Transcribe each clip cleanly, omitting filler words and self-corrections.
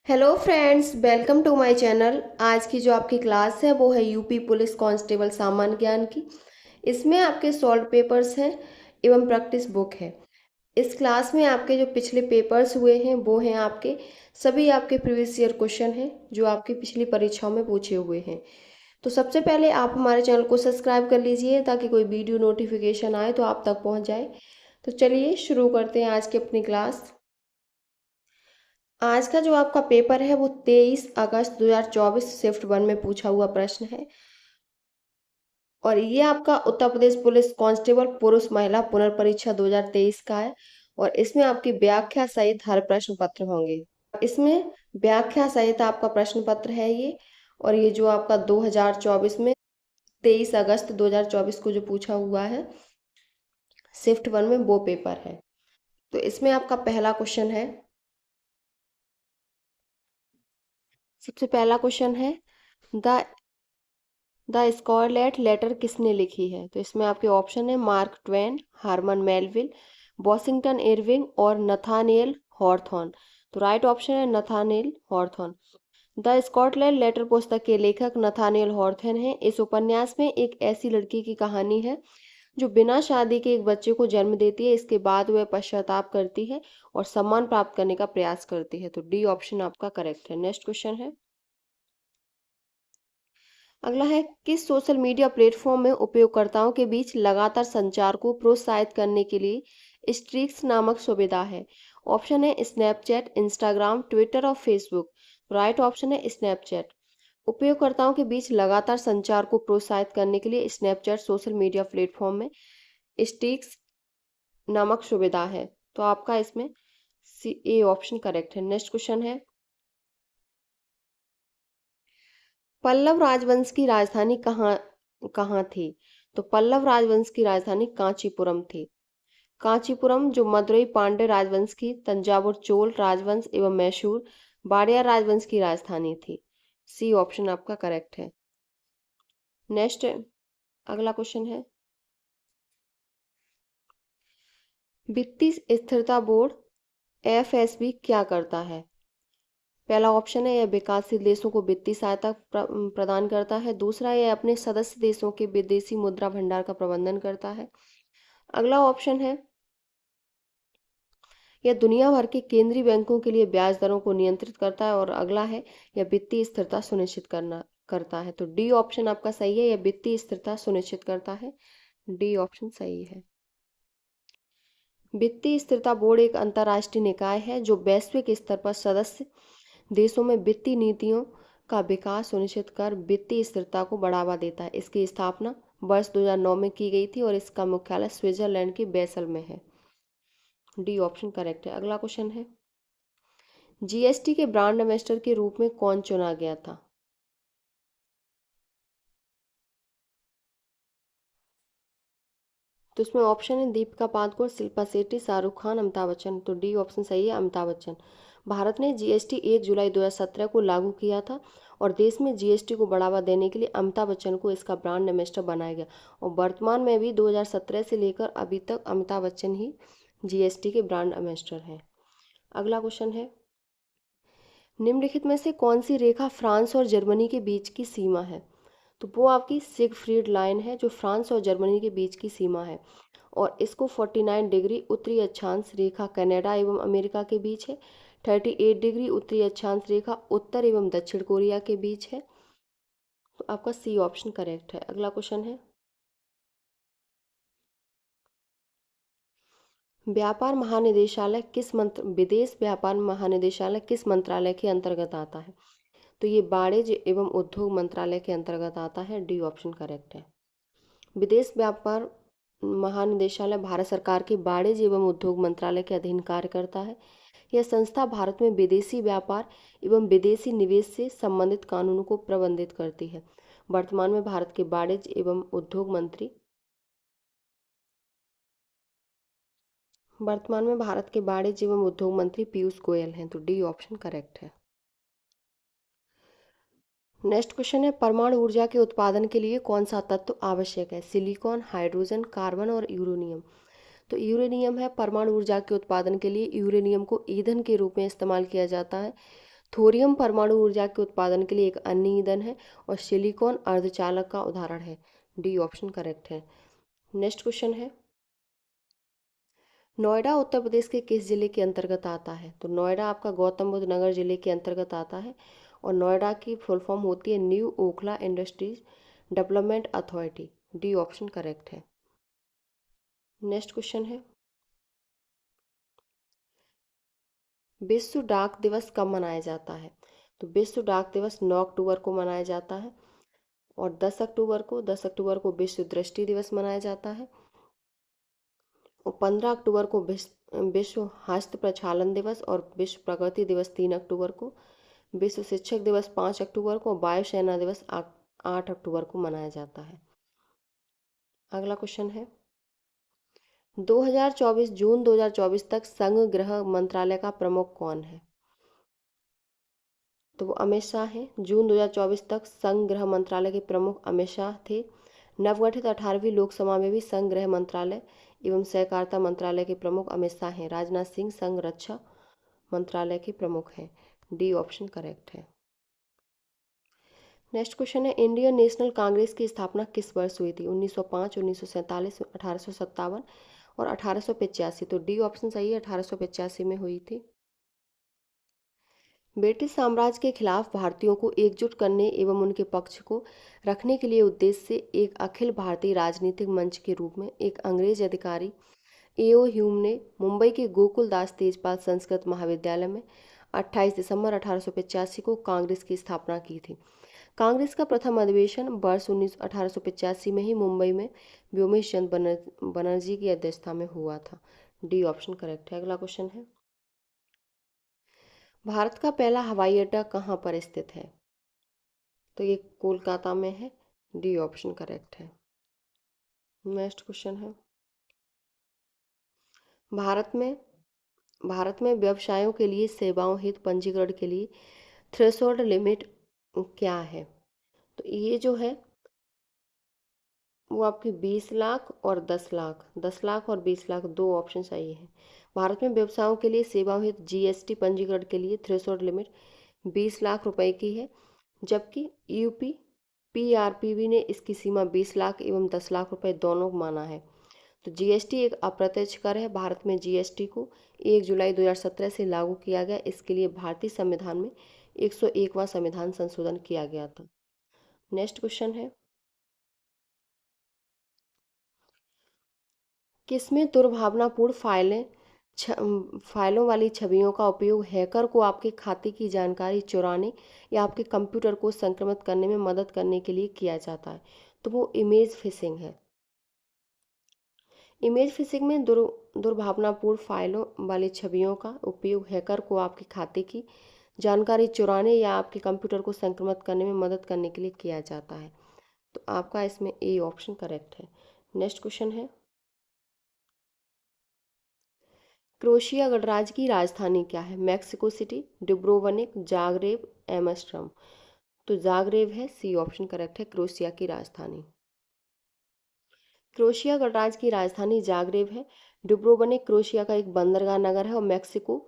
Hello friends, welcome to my channel. आज की जो आपकी क्लास है वो है यूपी पुलिस कांस्टेबल सामान्य ज्ञान की। इसमें आपके सॉल्व पेपर्स हैं एवं प्रैक्टिस बुक है। इस क्लास में आपके जो पिछले पेपर्स हुए हैं वो हैं आपके सभी आपके प्रीवियस ईयर क्वेश्चन हैं जो आपकी पिछली परीक्षाओं में पूछे हुए हैं। तो सबसे पहले आप हमारे चैनल को सब्सक्राइब कर लीजिए ताकि कोई वीडियो नोटिफिकेशन आए तो आप तक पहुंच जाए। तो चलिए शुरू करते हैं आज की अपनी क्लास। आज का जो आपका पेपर है वो 23 अगस्त 2024 शिफ्ट 1 में पूछा हुआ प्रश्न है। और ये आपका उत्तर प्रदेश पुलिस कांस्टेबल पुरुष महिला पुनर्परीक्षा 2023 का है। और इसमें आपकी व्याख्या सहित हर प्रश्न पत्र होंगे। इसमें व्याख्या सहित आपका प्रश्न पत्र है ये। और ये जो आपका 2024 में 23 अगस्त 2024 को जो पूछा हुआ है शिफ्ट 1 में वो पेपर है। तो इसमें आपका पहला क्वेश्चन है। सबसे पहला क्वेश्चन है द स्कारलेट लेटर किसने लिखी है। तो इसमें आपके ऑप्शन है mark Twain, Harman Melville, Washington Irving और नथानिएल हॉर्थॉन। तो राइट ऑप्शन है नथानिएल हॉर्थॉन। द स्कॉटलैंड लेटर पुस्तक के लेखक नथानिएल हॉर्थन हैं। इस उपन्यास में एक ऐसी लड़की की कहानी है जो बिना शादी के एक बच्चे को जन्म देती है। इसके बाद वह पश्चाताप करती है और सम्मान प्राप्त करने का प्रयास करती है। तो डी ऑप्शन आपका करेक्ट है। नेक्स्ट क्वेश्चन है। अगला है किस सोशल मीडिया प्लेटफॉर्म में उपयोगकर्ताओं के बीच लगातार संचार को प्रोत्साहित करने के लिए स्ट्रीक्स नामक सुविधा है। ऑप्शन है स्नैपचैट, इंस्टाग्राम, ट्विटर और फेसबुक। राइट ऑप्शन है स्नैपचैट। उपयोगकर्ताओं के बीच लगातार संचार को प्रोत्साहित करने के लिए स्नैपचैट सोशल मीडिया प्लेटफॉर्म में स्ट्रीक्स नामक सुविधा है। तो आपका इसमें ए ऑप्शन करेक्ट है। नेक्स्ट क्वेश्चन है। पल्लव राजवंश की राजधानी कहाँ कहाँ थी। तो पल्लव राजवंश की राजधानी कांचीपुरम थी। कांचीपुरम जो मदुरई पांड्य राजवंश की, तंजावुर चोल राजवंश एवं मैसूर वाडिया राजवंश की राजधानी थी। सी ऑप्शन आपका करेक्ट है। नेक्स्ट अगला क्वेश्चन है। वित्तीय स्थिरता बोर्ड एफएसबी क्या करता है। पहला ऑप्शन है यह विकासशील देशों को वित्तीय सहायता प्रदान करता है। दूसरा, यह अपने सदस्य देशों के विदेशी मुद्रा भंडार का प्रबंधन करता है। अगला ऑप्शन है यह दुनिया भर के केंद्रीय बैंकों के लिए ब्याज दरों को नियंत्रित करता है। और अगला है यह वित्तीय स्थिरता सुनिश्चित करना करता है। तो डी ऑप्शन आपका सही है, यह वित्तीय स्थिरता सुनिश्चित करता है। डी ऑप्शन सही है। वित्तीय स्थिरता बोर्ड एक अंतर्राष्ट्रीय निकाय है जो वैश्विक स्तर पर सदस्य देशों में वित्तीय नीतियों का विकास सुनिश्चित कर वित्तीय स्थिरता को बढ़ावा देता है। इसकी स्थापना वर्ष 2009 में की गई थी और इसका मुख्यालय स्विट्जरलैंड के बेसल में है। डी ऑप्शन करेक्ट है। अगला क्वेश्चन है। जीएसटी के ब्रांड एम्बेसडर के रूप में कौन चुना गया था। तो इसमें ऑप्शन है दीपिका पादुकोण, शिल्पा शेट्टी, शाहरुख खान, अमिताभ बच्चन। तो डी ऑप्शन सही है, अमिताभ बच्चन। भारत ने जीएसटी 1 जुलाई 2017 को लागू किया था और देश में जीएसटी को बढ़ावा देने के लिए अमिताभ बच्चन को इसका ब्रांड एम्बेसडर बनाया गया। और वर्तमान में भी 2017 से लेकर अभी तक अमिताभ बच्चन ही जीएसटी के ब्रांड एम्बेसडर हैं। अगला क्वेश्चन है। निम्नलिखित में से कौन सी रेखा फ्रांस और जर्मनी के बीच की सीमा है। तो वो आपकी सिगफ्रीड लाइन है जो फ्रांस और जर्मनी के बीच की सीमा है। और इसको 49 डिग्री उत्तरी अक्षांश रेखा कनाडा एवं अमेरिका के बीच है। 38 डिग्री उत्तरी अक्षांश रेखा उत्तर एवं दक्षिण कोरिया के बीच है। तो आपका सी ऑप्शन करेक्ट है। अगला क्वेश्चन है। व्यापार महानिदेशालय किस मंत्र विदेश व्यापार महानिदेशालय किस मंत्रालय के अंतर्गत आता है। तो ये वाणिज्य एवं उद्योग मंत्रालय के अंतर्गत आता है। डी ऑप्शन करेक्ट है। विदेश व्यापार महानिदेशालय भारत सरकार के वाणिज्य एवं उद्योग मंत्रालय के अधीन कार्य करता है। यह संस्था भारत में विदेशी व्यापार एवं विदेशी निवेश से संबंधित कानूनों को प्रबंधित करती है। वर्तमान में भारत के वाणिज्य एवं उद्योग मंत्री पीयूष गोयल हैं। तो डी ऑप्शन करेक्ट है। नेक्स्ट क्वेश्चन है। परमाणु ऊर्जा के उत्पादन के लिए कौन सा तत्व आवश्यक है। सिलिकॉन, हाइड्रोजन, कार्बन और यूरेनियम। तो यूरेनियम है। परमाणु ऊर्जा के उत्पादन के लिए यूरेनियम को ईंधन के रूप में इस्तेमाल किया जाता है। थोरियम परमाणु ऊर्जा के उत्पादन के लिए एक अन्य ईंधन है और सिलिकॉन अर्धचालक का उदाहरण है। डी ऑप्शन करेक्ट है। नेक्स्ट क्वेश्चन है, नोएडा उत्तर प्रदेश के किस जिले के अंतर्गत आता है? तो नोएडा आपका गौतम बुद्ध नगर जिले के अंतर्गत आता है और नोएडा की फुल फॉर्म होती है new Okhla industries development authority. D option correct है। नेक्स्ट क्वेश्चन है, विश्व डाक दिवस कब मनाया जाता है? तो विश्व डाक दिवस 9 अक्टूबर को मनाया जाता है और 10 अक्टूबर को विश्व दृष्टि दिवस मनाया जाता है और 15 अक्टूबर को विश्व हस्त प्रक्षालन दिवस और विश्व प्रगति दिवस 3 अक्टूबर को, विश्व शिक्षक दिवस 5 अक्टूबर को, वायुसेना दिवस 8 अक्टूबर को मनाया जाता है। अगला क्वेश्चन है, जून 2024 तक संघ गृह मंत्रालय का प्रमुख कौन है? तो वो अमित शाह हैं। जून 2024 तक संघ गृह मंत्रालय के प्रमुख अमित शाह थे। नवगठित 18वीं लोकसभा में भी संघ गृह मंत्रालय एवं सहकारिता मंत्रालय के प्रमुख अमित शाह हैं। राजनाथ सिंह संघ रक्षा मंत्रालय के प्रमुख हैं। डी ऑप्शन करेक्ट है। नेक्स्ट क्वेश्चन है, इंडियन नेशनल कांग्रेस की स्थापना किस वर्ष हुई थी? 1905, 1947, 1857 और 1885। तो डी ऑप्शन सही है, 1885 में हुई थी। ब्रिटिश साम्राज्य के खिलाफ भारतीयों को एकजुट करने एवं उनके पक्ष को रखने के लिए उद्देश्य से एक अखिल भारतीय राजनीतिक मंच के रूप में एक अंग्रेज अधिकारी एओ ह्यूम ने मुंबई के गोकुलदास तेजपाल संस्कृत महाविद्यालय में 28 दिसंबर 1885 को कांग्रेस की स्थापना की थी। कांग्रेस का प्रथम अधिवेशन वर्ष 1885 में ही मुंबई में व्योमेश चंद बनर्जी की अध्यक्षता में हुआ था। डी ऑप्शन करेक्ट है। अगला क्वेश्चन है, भारत का पहला हवाई अड्डा कहाँ पर स्थित है? तो ये कोलकाता में है। डी ऑप्शन करेक्ट है। नेक्स्ट क्वेश्चन है, भारत में व्यवसायों के लिए सेवाओं हित पंजीकरण के लिए थ्रेशोल्ड लिमिट क्या है? तो ये जो है वो आपकी 20 लाख और 10 लाख और 20 लाख, दो ऑप्शन सही है। भारत में व्यवसायों के लिए सेवाओं हित जीएसटी पंजीकरण के लिए थ्रेशोल्ड लिमिट 20 लाख रुपए की है, जबकि यूपी पीआरपीवी ने इसकी सीमा 20 लाख एवं 10 लाख रुपए दोनों माना है। तो जीएसटी एक अप्रत्यक्ष कर है। भारत में जीएसटी को 1 जुलाई 2017 से लागू किया गया। इसके लिए भारतीय संविधान में 101वां संविधान संशोधन किया गया था। नेक्स्ट क्वेश्चन है, किसमें दुर्भावनापूर्ण फाइलों वाली छवियों का उपयोग हैकर को आपके खाते की जानकारी चुराने या आपके कंप्यूटर को संक्रमित करने में मदद करने के लिए किया जाता है? तो वो इमेज फिशिंग है। इमेज फिशिंग में दुर्भावनापूर्ण फाइलों वाली छवियों का उपयोग हैकर को आपके खाते की जानकारी चुराने या आपके कंप्यूटर को संक्रमित करने में मदद करने के लिए किया जाता है। तो आपका इसमें ए ऑप्शन करेक्ट है। नेक्स्ट क्वेश्चन है, क्रोएशिया गणराज्य की राजधानी क्या है? Mexico City, Dubrovnik, Zagreb, Amsterdam. तो जागरेब है। सी ऑप्शन करेक्ट है, क्रोएशिया की राजधानी। क्रोएशिया गणराज्य की राजधानी जागरेब है। डुब्रोवनिक क्रोएशिया का एक बंदरगाह नगर है और मैक्सिको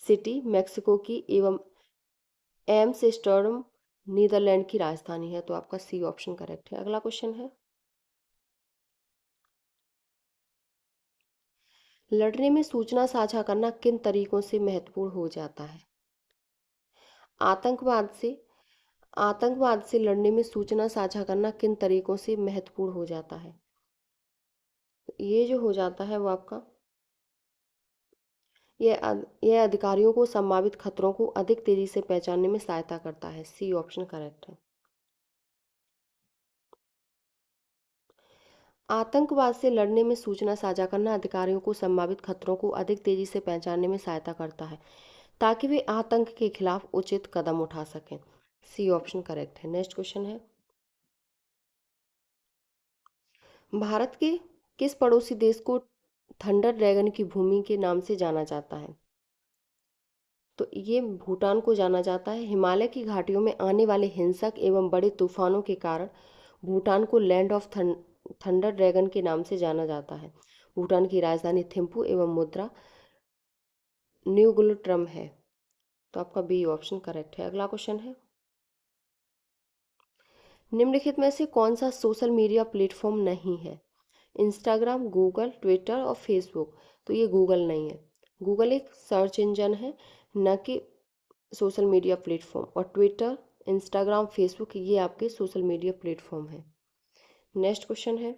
सिटी मैक्सिको की एवं एम्स्टर्डम नीदरलैंड की राजधानी है। तो आपका सी ऑप्शन करेक्ट है। अगला क्वेश्चन है, लड़ने में सूचना साझा करना किन तरीकों से महत्वपूर्ण हो जाता है? आतंकवाद से आतंकवाद से लड़ने में सूचना साझा करना किन तरीकों से महत्वपूर्ण हो जाता है? ये जो हो जाता है वो आपका यह अधिकारियों को संभावित खतरों को अधिक तेजी से पहचानने में सहायता करता है। सी ऑप्शन करेक्ट है। आतंकवाद से लड़ने में सूचना साझा करना अधिकारियों को संभावित खतरों को अधिक तेजी से पहचानने में सहायता करता है ताकि वे आतंक के खिलाफ उचित कदम उठा सकें। सी ऑप्शन करेक्ट है। नेक्स्ट क्वेश्चन है, भारत के किस पड़ोसी देश को थंडर ड्रैगन की भूमि के नाम से जाना जाता है? तो ये भूटान को जाना जाता है। हिमालय की घाटियों में आने वाले हिंसक एवं बड़े तूफानों के कारण भूटान को लैंड ऑफ थंडर ड्रैगन के नाम से जाना जाता है। भूटान की राजधानी थिम्पू एवं मुद्रा न्यूगुलट्रम है। तो आपका बी ऑप्शन करेक्ट है। अगला क्वेश्चन है, निम्नलिखित में से कौन सा सोशल मीडिया प्लेटफॉर्म नहीं है? इंस्टाग्राम, गूगल, ट्विटर और फेसबुक। तो ये गूगल नहीं है। गूगल एक सर्च इंजन है, न कि सोशल मीडिया प्लेटफॉर्म। और ट्विटर, इंस्टाग्राम, फेसबुक ये आपके सोशल मीडिया प्लेटफॉर्म है। नेक्स्ट क्वेश्चन है,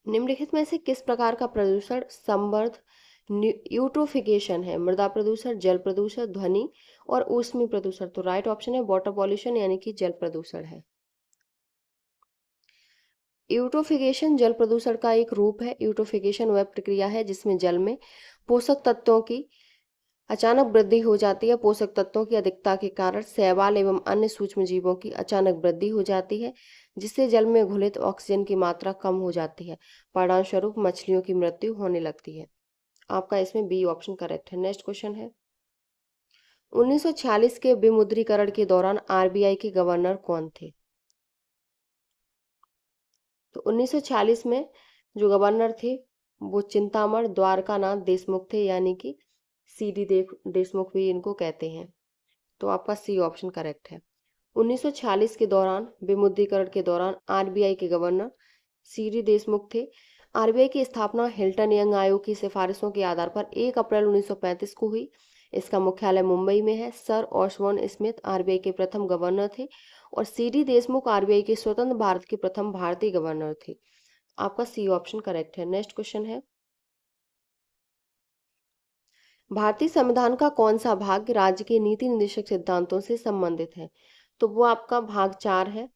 निम्नलिखित में से किस प्रकार का प्रदूषण संवर्ध यूट्रोफिकेशन है? मृदा प्रदूषण, जल प्रदूषण, ध्वनि और ऊष्मीय प्रदूषण। तो राइट ऑप्शन है वाटर पॉल्यूशन यानी कि जल प्रदूषण है। यूट्रोफिकेशन जल प्रदूषण का एक रूप है। यूट्रोफिकेशन वह प्रक्रिया है जिसमें जल में पोषक तत्वों की अचानक वृद्धि हो जाती है। पोषक तत्वों की अधिकता के कारण शैवाल एवं अन्य सूक्ष्म जीवों की अचानक वृद्धि हो जाती है, जिससे जल में घुलित ऑक्सीजन की मात्रा कम हो जाती है। परिणाम स्वरूप मछलियों की मृत्यु होने लगती है। आपका इसमें बी ऑप्शन करेक्ट है। नेक्स्ट क्वेश्चन है, 1946 के विमुद्रीकरण के दौरान आरबीआई के गवर्नर कौन थे? तो 1946 में जो गवर्नर थे वो चिंतामण द्वारकानाथ देशमुख थे, यानी कि सीडी देशमुख भी इनको कहते हैं। तो आपका सी ऑप्शन करेक्ट है। 1946 के दौरान विमुद्रीकरण के दौरान आरबीआई के गवर्नर सीडी देशमुख थे। आरबीआई की स्थापना हिल्टन यंग आयोग की सिफारिशों के आधार पर 1 अप्रैल 1935 को हुई। इसका मुख्यालय मुंबई में है। सर ऑस्बॉर्न स्मिथ आरबीआई के प्रथम गवर्नर थे और सीडी देशमुख आरबीआई के स्वतंत्र भारत के प्रथम भारतीय गवर्नर थे। आपका सी ऑप्शन करेक्ट है। नेक्स्ट क्वेश्चन है, भारतीय संविधान का कौन सा भाग राज्य के नीति निर्देशक सिद्धांतों से संबंधित है? तो वो आपका भाग 4 है।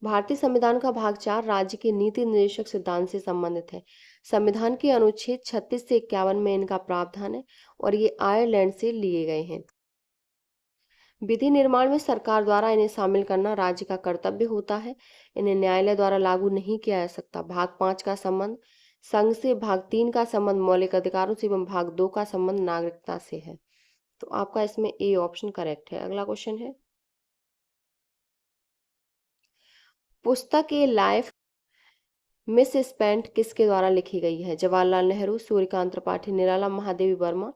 भारतीय संविधान का भाग 4 राज्य के नीति निर्देशक सिद्धांत से संबंधित है। संविधान के अनुच्छेद 36 से 51 में इनका प्रावधान है और ये आयरलैंड से लिए गए हैं। विधि निर्माण में सरकार द्वारा इन्हें शामिल करना राज्य का कर्तव्य होता है। इन्हें न्यायालय द्वारा लागू नहीं किया जा सकता। भाग 5 का संबंध संघ से, भाग 3 का संबंध मौलिक अधिकारों से एवं भाग 2 का संबंध नागरिकता से है। तो आपका इसमें ए ऑप्शन करेक्ट है। अगला क्वेश्चन है, पुस्तक ए लाइफ मिस स्पेंट किसके द्वारा लिखी गई है? जवाहरलाल नेहरू, सूर्यकांत त्रिपाठी, निराला महादेवी वर्मा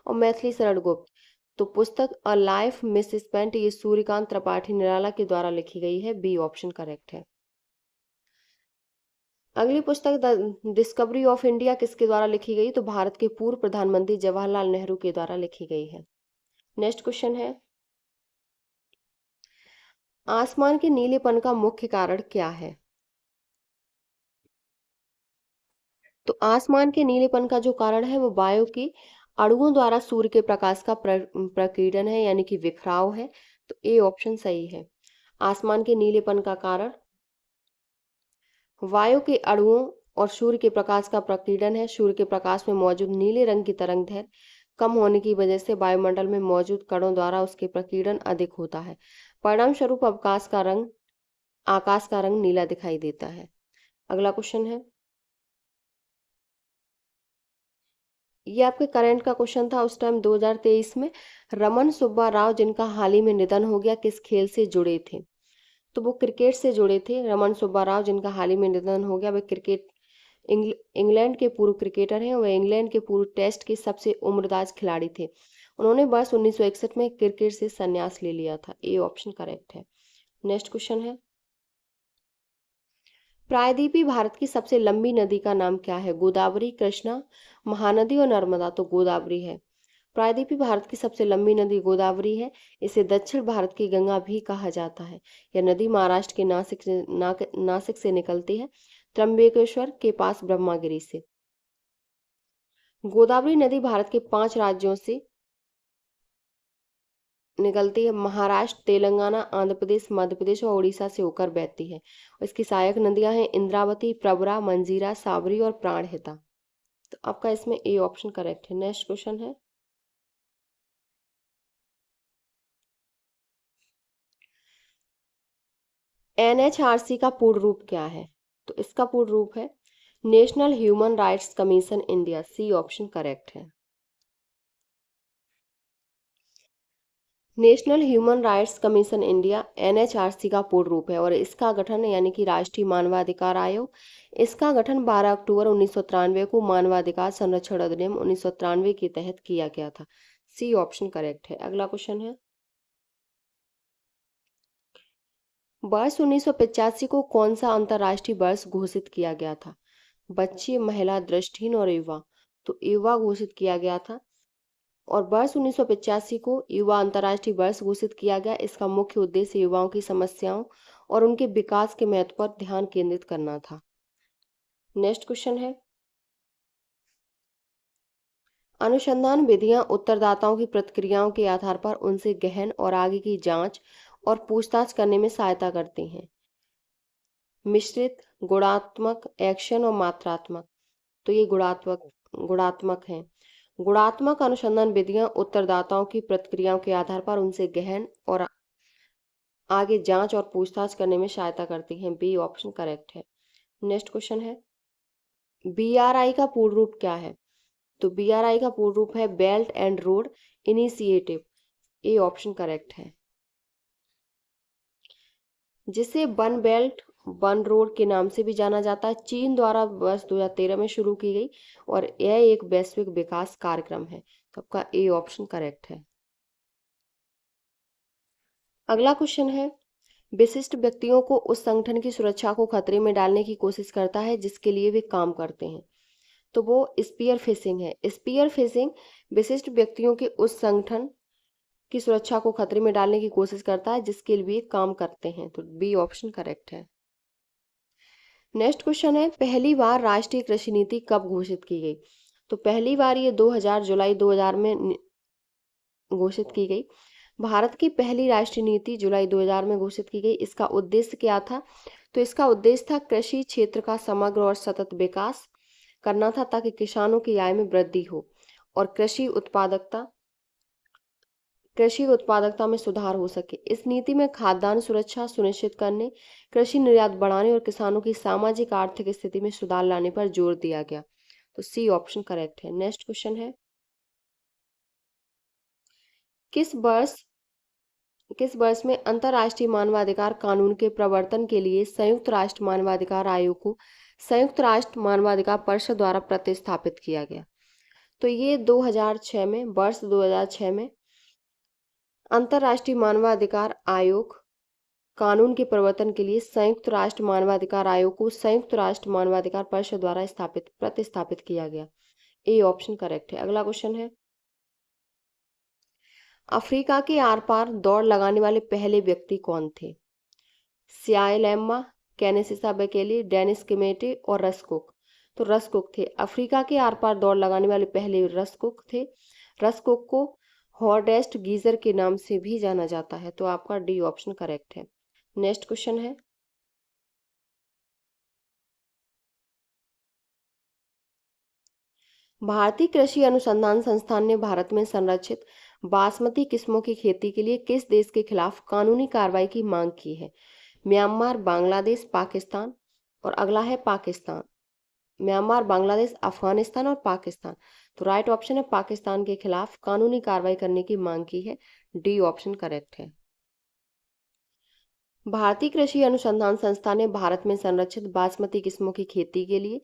और मैथिली शरण गुप्त। तो पुस्तक अ लाइफ मिस स्पेंट ये सूर्यकांत त्रिपाठी निराला के द्वारा लिखी गई है। बी ऑप्शन करेक्ट है। अगली पुस्तक द डिस्कवरी ऑफ इंडिया किसके द्वारा लिखी गई? तो भारत के पूर्व प्रधानमंत्री जवाहरलाल नेहरू के द्वारा लिखी गई है। नेक्स्ट क्वेश्चन है, आसमान के नीलेपन का मुख्य कारण क्या है? तो आसमान के नीलेपन का जो कारण है वो वायु की अणुओं द्वारा सूर्य के प्रकाश का प्रकीर्णन है, यानी कि विखराव है। तो ए ऑप्शन सही है। आसमान के नीलेपन का कारण वायु के अणुओं और सूर्य के प्रकाश का प्रकीर्णन है। सूर्य के प्रकाश में मौजूद नीले रंग की तरंगदैर्घ्य कम होने की वजह से वायुमंडल में मौजूद कणों द्वारा उसके प्रकीर्णन अधिक होता है। परिणाम स्वरूप आकाश का रंग नीला दिखाई देता है। अगला क्वेश्चन है, ये आपके करंट का क्वेश्चन था उस टाइम 2023 में। रमन सुब्बा राव जिनका हाल ही में निधन हो गया, किस खेल से जुड़े थे? तो वो क्रिकेट से जुड़े थे। रमन सुब्बा राव जिनका हाल ही में निधन हो गया, वे इंग्लैंड के पूर्व क्रिकेटर हैं। वह इंग्लैंड के पूर्व टेस्ट के सबसे उम्रदराज खिलाड़ी थे। उन्होंने वर्ष 1961 में क्रिकेट से संन्यास ले लिया था। ए ऑप्शन करेक्ट है। नेक्स्ट क्वेश्चन है, प्रायद्वीपीय भारत की सबसे लंबी नदी का नाम क्या है? गोदावरी, कृष्णा, महानदी और नर्मदा। तो गोदावरी है। प्रायद्वीपीय भारत की सबसे लंबी नदी गोदावरी है। इसे दक्षिण भारत की गंगा भी कहा जाता है। यह नदी महाराष्ट्र के नासिक से निकलती है, त्र्यंबकेश्वर के पास ब्रह्मागिरी से। गोदावरी नदी भारत के 5 राज्यों से निकलती है। महाराष्ट्र, तेलंगाना, आंध्र प्रदेश, मध्य प्रदेश और उड़ीसा से होकर बहती है। इसकी सहायक नदियां हैं इंद्रावती, प्रवरा, मंजीरा, साबरी और प्राणहिता। तो आपका इसमें ए ऑप्शन करेक्ट है। नेक्स्ट क्वेश्चन है, एनएचआरसी का पूर्ण रूप क्या है? तो इसका पूर्ण रूप है national human rights commission India. C option correct है। National human rights commission India NHRC का पूर्ण रूप है और इसका गठन यानी कि राष्ट्रीय मानवाधिकार आयोग, इसका गठन 12 अक्टूबर 1993 को मानवाधिकार संरक्षण अधिनियम 1993 के तहत किया गया था। सी ऑप्शन करेक्ट है। अगला क्वेश्चन है, वर्ष 1985 को कौन सा अंतर्राष्ट्रीय वर्ष घोषित किया गया था? बच्चे, महिला, दृष्टिहीन और युवा। तो युवा घोषित किया गया था और वर्ष 1985 को युवा अंतर्राष्ट्रीय वर्ष घोषित किया गया। इसका मुख्य उद्देश्य युवाओं की समस्याओं और उनके विकास के महत्व पर ध्यान केंद्रित करना था। नेक्स्ट क्वेश्चन है, अनुसंधान विधियां उत्तरदाताओं की प्रतिक्रियाओं के आधार पर उनसे गहन और आगे की जांच और पूछताछ करने में सहायता करती हैं। मिश्रित, गुणात्मक, एक्शन और मात्रात्मक। तो ये गुणात्मक हैं। गुणात्मक अनुसंधान विधियां उत्तरदाताओं की प्रतिक्रियाओं के आधार पर उनसे गहन और आगे जांच और पूछताछ करने में सहायता करती हैं। बी ऑप्शन करेक्ट है। नेक्स्ट क्वेश्चन है, बीआरआई का पूर्ण रूप क्या है? तो बीआरआई का पूर्ण रूप है belt and road initiative. A option correct है। जिसे वन बेल्ट वन रोड के नाम से भी जाना जाता है, चीन द्वारा वर्ष 2013 में शुरू की गई और यह एक वैश्विक विकास कार्यक्रम है। तो आपका ए ऑप्शन करेक्ट है। अगला क्वेश्चन है, विशिष्ट व्यक्तियों को उस संगठन की सुरक्षा को खतरे में डालने की कोशिश करता है जिसके लिए वे काम करते हैं। तो वो स्पीयर फिशिंग है। स्पीयर फिशिंग विशिष्ट व्यक्तियों के उस संगठन की सुरक्षा को खतरे में डालने की कोशिश करता है जिसके लिए वे काम करते हैं। तो बी ऑप्शन करेक्ट है। नेक्स्ट क्वेश्चन है, पहली बार राष्ट्रीय कृषि नीति कब घोषित की गई? तो पहली बार ये जुलाई 2000 में घोषित की गई। भारत की पहली राष्ट्रीय नीति जुलाई 2000 में घोषित की गई। इसका उद्देश्य क्या था? तो इसका उद्देश्य था कृषि क्षेत्र का समग्र और सतत विकास करना था ताकि किसानों की आय में वृद्धि हो और कृषि उत्पादकता में सुधार हो सके। इस नीति में खाद्यान्न सुरक्षा सुनिश्चित करने, कृषि निर्यात बढ़ाने और किसानों की सामाजिक आर्थिक स्थिति में सुधार लाने पर जोर दिया गया। तो सी ऑप्शन करेक्ट है। नेक्स्ट क्वेश्चन है, किस वर्ष में अंतर्राष्ट्रीय मानवाधिकार कानून के प्रवर्तन के लिए संयुक्त राष्ट्र मानवाधिकार आयोग को संयुक्त राष्ट्र मानवाधिकार परिषद द्वारा प्रतिस्थापित किया गया? तो ये 2006 में, वर्ष 2006 में अंतर्राष्ट्रीय मानवाधिकार आयोग कानून के प्रवर्तन के लिए संयुक्त राष्ट्र मानवाधिकार आयोग को संयुक्त राष्ट्र मानवाधिकार परिषद द्वारा प्रतिस्थापित किया गया। ए ऑप्शन करेक्ट है। अगला क्वेश्चन है, अफ्रीका के आर पार दौड़ लगाने वाले पहले व्यक्ति कौन थे? सियाल लेम्मा, केनेसिसा बेकेली, डेनिस किमेटी और रस्कुक। तो रस्कुक थे। अफ्रीका के आर पार दौड़ लगाने वाले पहले रस्कुक थे। रस्कुक को हॉर्डेस्ट गीजर के नाम से भी जाना जाता है। तो आपका डी ऑप्शन करेक्ट है। नेक्स्ट क्वेश्चन है, भारतीय कृषि अनुसंधान संस्थान ने भारत में संरक्षित बासमती किस्मों की खेती के लिए किस देश के खिलाफ कानूनी कार्रवाई की मांग की है? म्यांमार, बांग्लादेश, पाकिस्तान। और अगला है पाकिस्तान। म्यांमार, बांग्लादेश, अफगानिस्तान और पाकिस्तान। तो राइट ऑप्शन है पाकिस्तान के खिलाफ कानूनी कार्रवाई करने की मांग की है। डी ऑप्शन करेक्ट है। भारतीय कृषि अनुसंधान संस्थान ने भारत में संरक्षित बासमती किस्मों की खेती के लिए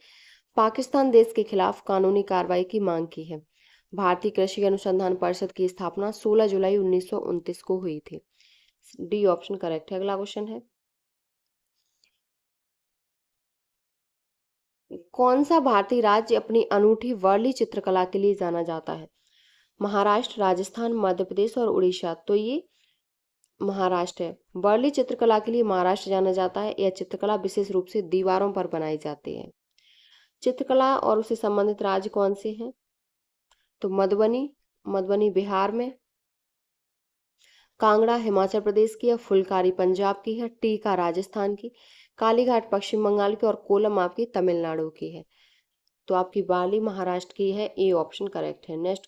पाकिस्तान देश के खिलाफ कानूनी कार्रवाई की मांग की है। भारतीय कृषि अनुसंधान परिषद की स्थापना 16 जुलाई 1929 को हुई थी। डी ऑप्शन करेक्ट है। अगला क्वेश्चन है, कौन सा भारतीय राज्य अपनी अनूठी वर्ली चित्रकला के लिए जाना जाता है? महाराष्ट्र, राजस्थान, मध्य प्रदेश और उड़ीसा। तो ये महाराष्ट्र है। वर्ली चित्रकला के लिए महाराष्ट्र जाना जाता है। यह चित्रकला विशेष रूप से दीवारों पर बनाई जाती है। चित्रकला और उससे संबंधित राज्य कौन से हैं? तो मधुबनी बिहार में, कांगड़ा हिमाचल प्रदेश की है, फुलकारी पंजाब की है, टीका राजस्थान की, कालीघाट पश्चिम बंगाल की और कोलम आपकी तमिलनाडु की है। तो आपकी बाली महाराष्ट्र की है। ए ऑप्शन करेक्ट है। नेक्स्ट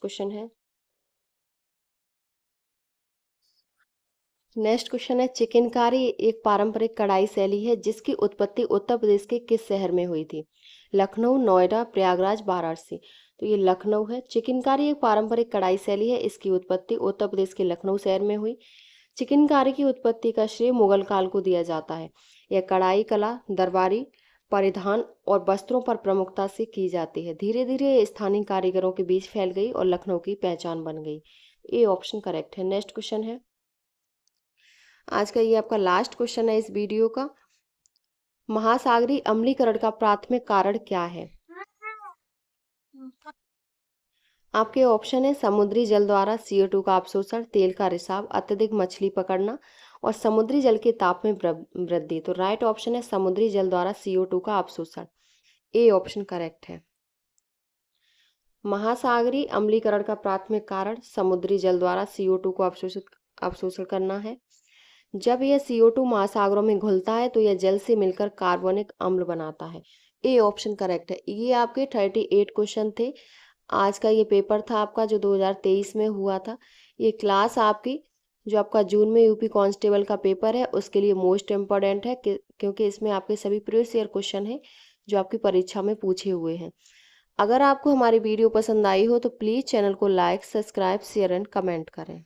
क्वेश्चन है, चिकनकारी एक पारंपरिक कढ़ाई शैली है जिसकी उत्पत्ति उत्तर प्रदेश के किस शहर में हुई थी? लखनऊ, नोएडा, प्रयागराज, वाराणसी। तो ये लखनऊ है। चिकनकारी एक पारंपरिक कढ़ाई शैली है, इसकी उत्पत्ति उत्तर प्रदेश के लखनऊ शहर में हुई। चिकनकारी की उत्पत्ति का श्रेय मुगल काल को दिया जाता है। यह कढ़ाई कला, दरबारी परिधान और वस्त्रों पर प्रमुखता से की जाती है। धीरे धीरे ये स्थानीय कारीगरों के बीच फैल गई और लखनऊ की पहचान बन गई। ये ऑप्शन करेक्ट है। नेक्स्ट क्वेश्चन है, आज का ये आपका लास्ट क्वेश्चन है इस वीडियो का। महासागरीय अम्लीकरण का प्राथमिक कारण क्या है? आपके ऑप्शन है समुद्री जल द्वारा CO2 का अवशोषण, तेल का रिसाव, अत्यधिक मछली पकड़ना और समुद्री जल के ताप में वृद्धि। तो राइट ऑप्शन है समुद्री जल द्वारा CO2 का अवशोषण। ए ऑप्शन करेक्ट है। महासागरीय अम्लीकरण का प्राथमिक कारण समुद्री जल द्वारा CO2 को अवशोषण करना है। जब यह CO2 महासागरों में घुलता है तो यह जल से मिलकर कार्बनिक अम्ल बनाता है। ए ऑप्शन करेक्ट है। ये आपके 38 क्वेश्चन थे। आज का ये पेपर था आपका जो 2023 में हुआ था। ये क्लास आपकी जो आपका जून में यूपी कांस्टेबल का पेपर है उसके लिए मोस्ट इम्पॉर्टेंट है क्योंकि इसमें आपके सभी प्रीवियस ईयर क्वेश्चन हैं जो आपकी परीक्षा में पूछे हुए हैं। अगर आपको हमारी वीडियो पसंद आई हो तो प्लीज़ चैनल को like, subscribe, share and comment करें।